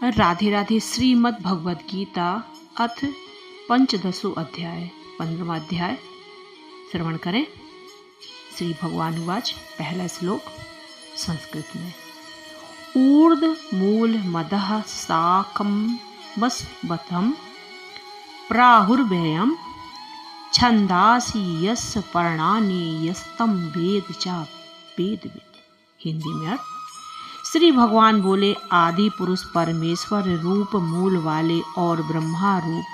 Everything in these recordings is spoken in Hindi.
राधे राधे। श्रीमद् भगवद गीता अथ पंचदशो अध्याय 15वां अध्याय श्रवण करें। श्री भगवान उवाच। पहला श्लोक संस्कृत में। ऊर्द मूल मदः साकं वस्वतम प्राहुर्व्ययम् छंदासी यस्य पर्णानि यस्तम वेद च वेदवित्। हिंदी में अर्थ। श्री भगवान बोले, आदि पुरुष परमेश्वर रूप मूल वाले और ब्रह्मा रूप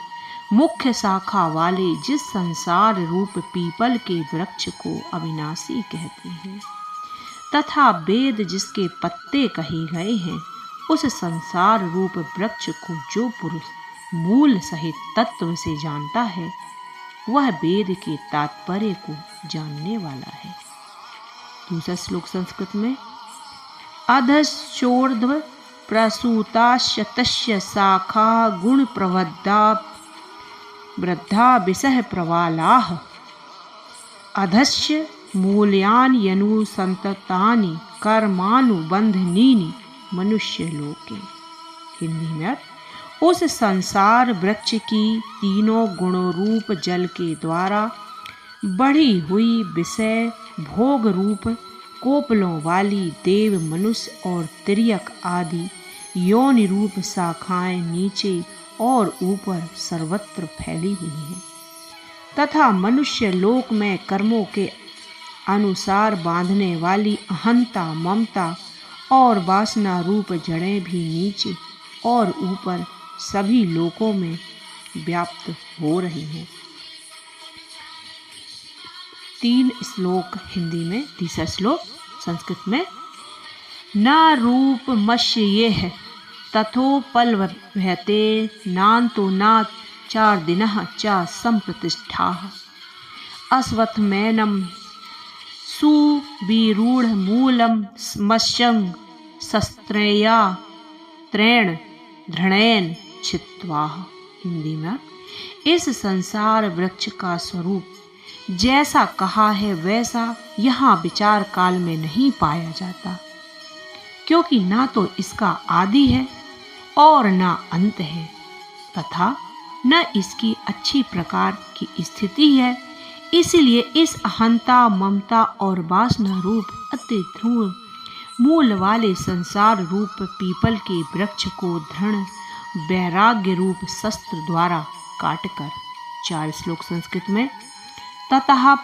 मुख्य शाखा वाले जिस संसार रूप पीपल के वृक्ष को अविनाशी कहते हैं तथा वेद जिसके पत्ते कहे गए हैं, उस संसार रूप वृक्ष को जो पुरुष मूल सहित तत्व से जानता है, वह वेद के तात्पर्य को जानने वाला है। दूसरा श्लोक संस्कृत में। अधश्चोर्ध्व प्रसूताश्च शाखा गुण प्रवद्धा वृद्धा विषह प्रवालाः अधश्च मूल्यानि अनुसंततानि कर्मानुबंधनीनि मनुष्य लोके। हिंदी में उस संसार वृक्ष की तीनों गुणों रूप जल के द्वारा बढ़ी हुई विषय भोग रूप कोपलों वाली देव मनुष्य और तिर्यक आदि योनि रूप शाखाएं नीचे और ऊपर सर्वत्र फैली हुई हैं तथा मनुष्य लोक में कर्मों के अनुसार बांधने वाली अहंता ममता और वासना रूप जड़ें भी नीचे और ऊपर सभी लोकों में व्याप्त हो रही हैं। 3 श्लोक हिंदी में। तीसरा श्लोक संस्कृत में। न रूपमश्येह तथोपलभ्यते नान्तो न चार्दिनः च सम्प्रतिष्ठाः अश्वत्थमेनं सुविरूढमूलं मत्स्यं शस्त्रया त्रेण धृणेन छित्त्वा। हिंदी में। इस संसार वृक्ष का स्वरूप जैसा कहा है वैसा यहाँ विचार काल में नहीं पाया जाता, क्योंकि ना तो इसका आदि है और ना अंत है तथा न इसकी अच्छी प्रकार की स्थिति है। इसलिए इस अहंता ममता और वासना रूप अति दृढ़ मूल वाले संसार रूप पीपल के वृक्ष को दृढ़ वैराग्य रूप शस्त्र द्वारा काटकर। 4 श्लोक संस्कृत में। ततः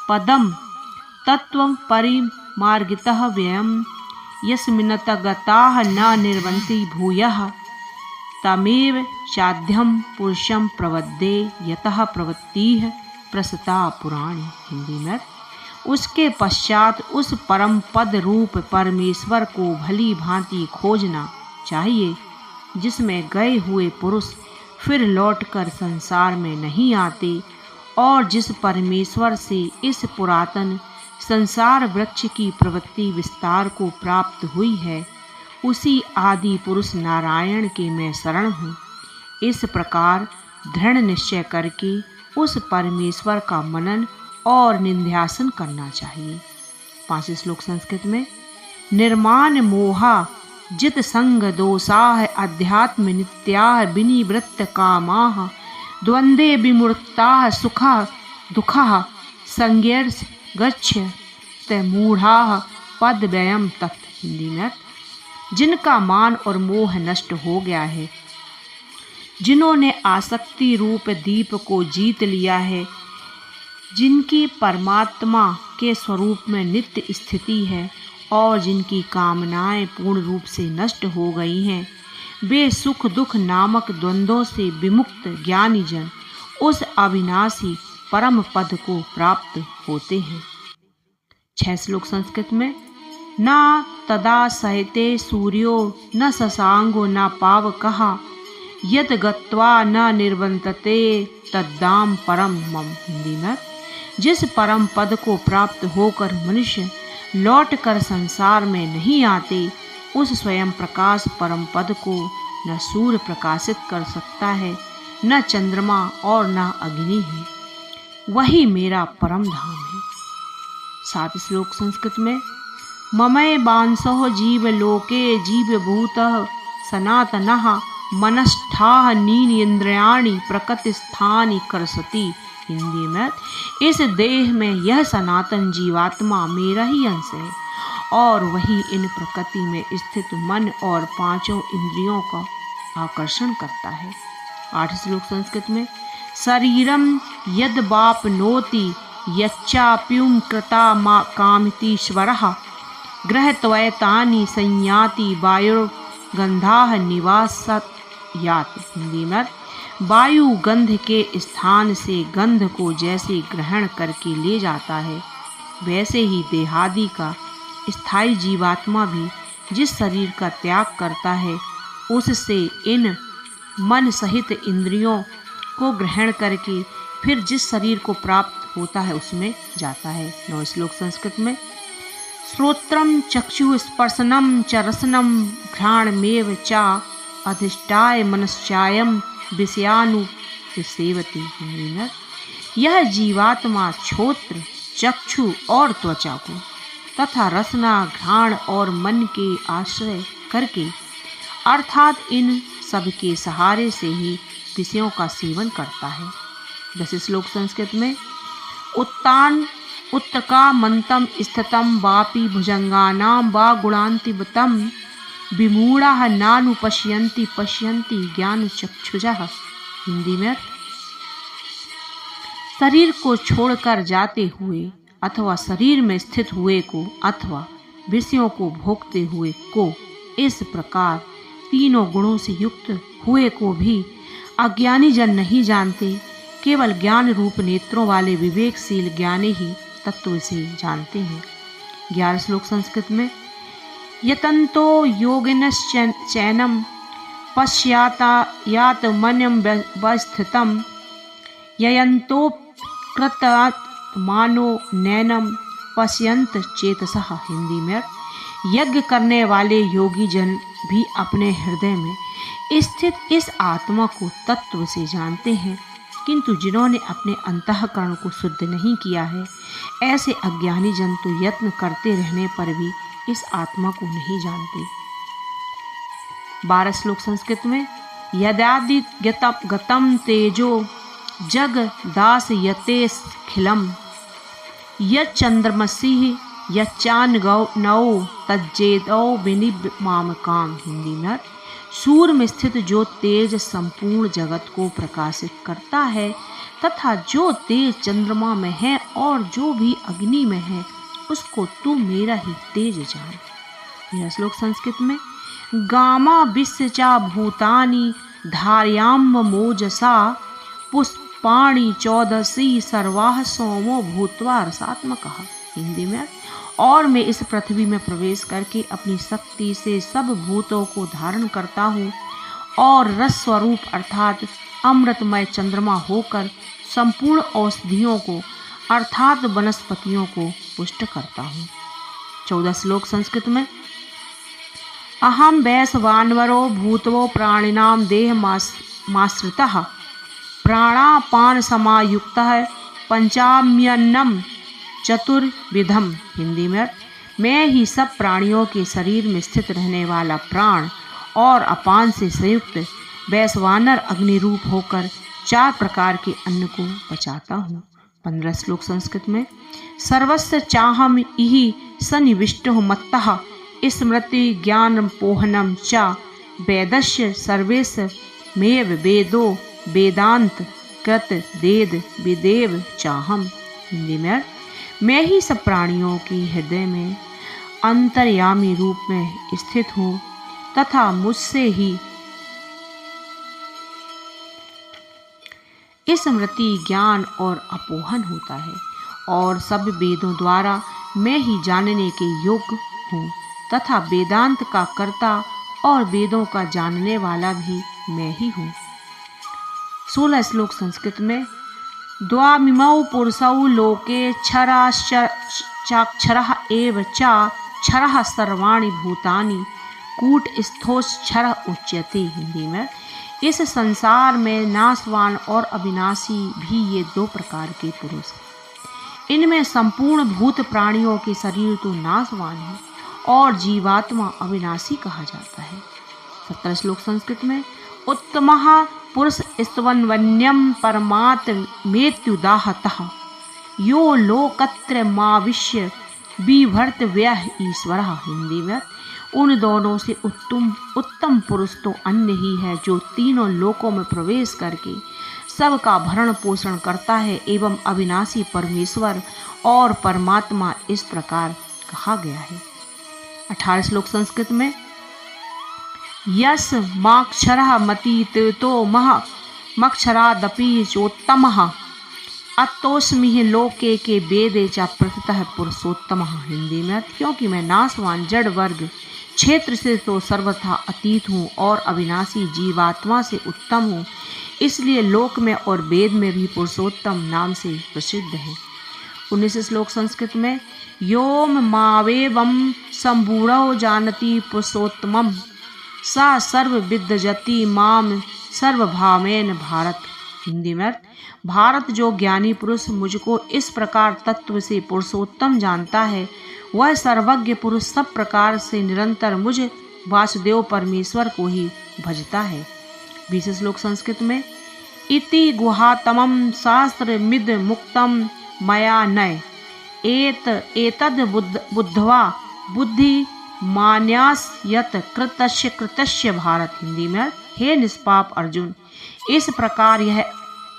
पदम तत्वं परिमार्गितः व्ययं यस्मिन्नतगताः न निर्वन्ति भूयः तमेव चाद्यं पुरुषं प्रवद्ये यतः प्रवृत्तिः प्रसता पुराणी। हिंदी में। उसके पश्चात उस परम पद रूप परमेश्वर को भली भांति खोजना चाहिए, जिसमें गए हुए पुरुष फिर लौटकर संसार में नहीं आते और जिस परमेश्वर से इस पुरातन संसार वृक्ष की प्रवृत्ति विस्तार को प्राप्त हुई है, उसी आदि पुरुष नारायण के मैं शरण हूँ। इस प्रकार दृढ़ निश्चय करके उस परमेश्वर का मनन और निध्यासन करना चाहिए। 5 श्लोक संस्कृत में। निर्माण मोहा जित संग दोषाः अध्यात्म नित्याः विनिवृत्त कामाः द्वंद्वे विमूर्ताः सुखा दुखा संज्ञर्ष गच्छ मूढ़ाः पद व्ययम तत्। हिंदी में। जिनका मान और मोह नष्ट हो गया है, जिन्होंने आसक्ति रूप दीप को जीत लिया है, जिनकी परमात्मा के स्वरूप में नित्य स्थिति है और जिनकी कामनाएं पूर्ण रूप से नष्ट हो गई हैं, वे सुख दुख नामक द्वंद्वों से विमुक्त ज्ञानी जन उस अविनाशी परम पद को प्राप्त होते हैं। 6 श्लोक संस्कृत में। न तदा सहते सूर्यो न शशांको न पावकः यद गत्वा न निर्वन्तते तद्धाम परम मम। हिंदी में। जिस परम पद को प्राप्त होकर मनुष्य लौट कर संसार में नहीं आते, उस स्वयं प्रकाश परम पद को न सूर्य प्रकाशित कर सकता है, न चंद्रमा और न अग्नि ही। वही मेरा परम धाम है। 7 श्लोक संस्कृत में। ममैवांसो जीवलोके जीवभूतः सनातनः मनष्ठाः नीन्द्रियाणि प्रकृतिस्थानि करसति। हिंदी में, इस देह में यह सनातन जीवात्मा मेरा ही अंश है और वही इन प्रकृति में स्थित मन और पांचों इंद्रियों का आकर्षण करता है। 8 श्लोक संस्कृत में। शरीरम यद वापनोति यच्चाप्युं कृता कामितीश्वरः गृहत्वैतानि संयाति वायुर्गंधाः निवासत यात। हिंदी में, वायु गंध के स्थान से गंध को जैसे ग्रहण करके ले जाता है, वैसे ही देहादि का स्थायी जीवात्मा भी जिस शरीर का त्याग करता है, उससे इन मन सहित इंद्रियों को ग्रहण करके फिर जिस शरीर को प्राप्त होता है उसमें जाता है। 9 श्लोक संस्कृत में। श्रोत्रम चक्षु स्पर्शनम च रसनम घ्राणमेव च अधिष्ठाय मनश्चायम विषयानुसेवति। यह जीवात्मा श्रोत्र, चक्षु और त्वचा को तथा रसना, घ्राण और मन के आश्रय करके अर्थात इन सब के सहारे से ही विषयों का सेवन करता है। 10 श्लोक संस्कृत में। उत्तान उत्तकामंतम स्थितम वापि भुजंगानां वा गुणान्तिबतं विमूढ़ाः नानुपश्यन्ति पश्यन्ति ज्ञानचक्षुषः। हिंदी में, शरीर को छोड़कर जाते हुए अथवा शरीर में स्थित हुए को अथवा विषयों को भोगते हुए को, इस प्रकार तीनों गुणों से युक्त हुए को भी अज्ञानी जन नहीं जानते, केवल ज्ञान रूप नेत्रों वाले विवेकशील ज्ञानी ही तत्व से जानते हैं। 11 श्लोक संस्कृत में। यतन्तो योगिनश्चैनं पश्यात्मन्यं वस्थितं ययन्तोऽप्यकृतात्मानो नैनं पश्यन्त चेतसः। हिंदी में, यज्ञ करने वाले योगी जन भी अपने हृदय में स्थित इस आत्मा को तत्व से जानते हैं, किंतु जिन्होंने अपने अंतःकरण को शुद्ध नहीं किया है, ऐसे अज्ञानी जन तो यत्न करते रहने पर भी इस आत्मा को नहीं जानते। 12 श्लोक संस्कृत में। यदादि गतम तेजो जग दास यतेखिलम यच्चंद्रमसि यच्चानगौ नौ तज्जेदौ विनिमामकाम। हिंदी में, सूर्य में स्थित जो तेज संपूर्ण जगत को प्रकाशित करता है तथा जो तेज चंद्रमा में है और जो भी अग्नि में है, उसको तू मेरा ही तेज जान। यह श्लोक संस्कृत में। गामा विश्वचा भूतानि धार्याम मोजसा पुष्पाणि 14 सर्वाः सोमो भूत्वा रसात्मकः। हिंदी में, और मैं इस पृथ्वी में प्रवेश करके अपनी शक्ति से सब भूतों को धारण करता हूँ और रस स्वरूप अर्थात अमृतमय चंद्रमा होकर संपूर्ण औषधियों को अर्थात वनस्पतियों को पुष्ट करता हूँ। 14 श्लोक संस्कृत में। अहम वैश्वानरो भूतवो प्राणिनां देहमाश्रितः प्राणापान समायुक्तः पंचाम्यन्नम चतुर्विधम। हिंदी में, मैं ही सब प्राणियों के शरीर में स्थित रहने वाला प्राण और अपान से संयुक्त वैश्वानर अग्नि रूप होकर 4 प्रकार के अन्न को पचाता हूँ। 15 श्लोक संस्कृत में। सर्वस्य चाहम इहि सन्निविष्टो मत्तः स्मृति ज्ञान पोहनम च वेदस्य सर्वेश मेव वेदो वेदांत कृत वेद विदेव चाहम। हिंदी में, मैं ही सब प्राणियों के हृदय में अंतर्यामी रूप में स्थित हूँ तथा मुझसे ही स्मृति ज्ञान और अपोहन होता है और सब वेदों द्वारा मैं ही जानने के योग्य हूँ तथा वेदांत का कर्ता और वेदों का जानने वाला भी मैं ही हूँ। 16 श्लोक संस्कृत में। द्वामिमौ पुरुषौ लोके क्षराश्चाक्षरः एव च क्षरः सर्वाणि भूतानि कूटस्थोक्षरः उच्यते। हिंदी में, इस संसार में नाशवान और अविनाशी भी ये 2 प्रकार के पुरुष हैं। इनमें संपूर्ण भूत प्राणियों के शरीर तो नाशवान है और जीवात्मा अविनाशी कहा जाता है। 17 श्लोक संस्कृत में। उत्तमः पुरुष स्तवन्वन्यम परमात् मेत्युदाहतः यो लोकत्र माविश्य बिभर्त व्यः ईश्वरः। हिंदी में उन दोनों से उत्तम पुरुष तो अन्य ही है जो तीनों लोकों में प्रवेश करके सबका भरण पोषण करता है एवं अविनाशी परमेश्वर और परमात्मा इस प्रकार कहा गया है। 18 श्लोक संस्कृत में। यस माक्षरः मतीतो मह मक्षरादपि चोत्तमः अतोस्मि लोके के वेदे च प्रथितः पुरुषोत्तमः। हिंदी में क्योंकि मैं नाशवान जड़ वर्ग क्षेत्र से तो सर्वथा अतीत हूँ और अविनाशी जीवात्मा से उत्तम हूँ, इसलिए लोक में और वेद में भी पुरुषोत्तम नाम से प्रसिद्ध है। 19 श्लोक संस्कृत में। योम मावेवं संबूढ़ो जानति पुरुषोत्तमं सा सर्वविद्यजति माम सर्वभावेन भारत। हिंदी में भारत जो ज्ञानी पुरुष मुझको इस प्रकार तत्व से पुरुषोत्तम जानता है, वह सर्वज्ञ पुरुष सब प्रकार से निरंतर मुझ वासुदेव परमेश्वर को ही भजता है। 20 श्लोक संस्कृत में। इति गुहातमं शास्त्र मिद मुक्तम मया नय एतद बुद्धवा बुद्धि मान्यास यत कृतस्य भारत। हिंदी में हे निष्पाप अर्जुन, इस प्रकार यह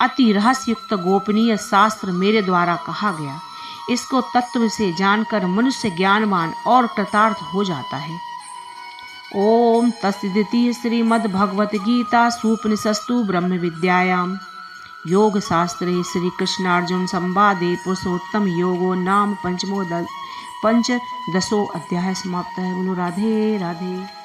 अति रहस्युक्त गोपनीय शास्त्र मेरे द्वारा कहा गया, इसको तत्व से जानकर मनुष्य ज्ञानवान और कृतार्थ हो जाता है। ओम तत्सदिति श्रीमद्भगवत गीता सूपनिषत्सु ब्रह्म विद्यायाम योग शास्त्रे श्री कृष्णार्जुन संवादे पुरुषोत्तम योगो नाम पंचदशो अध्याय समाप्त है। बोलो राधे राधे।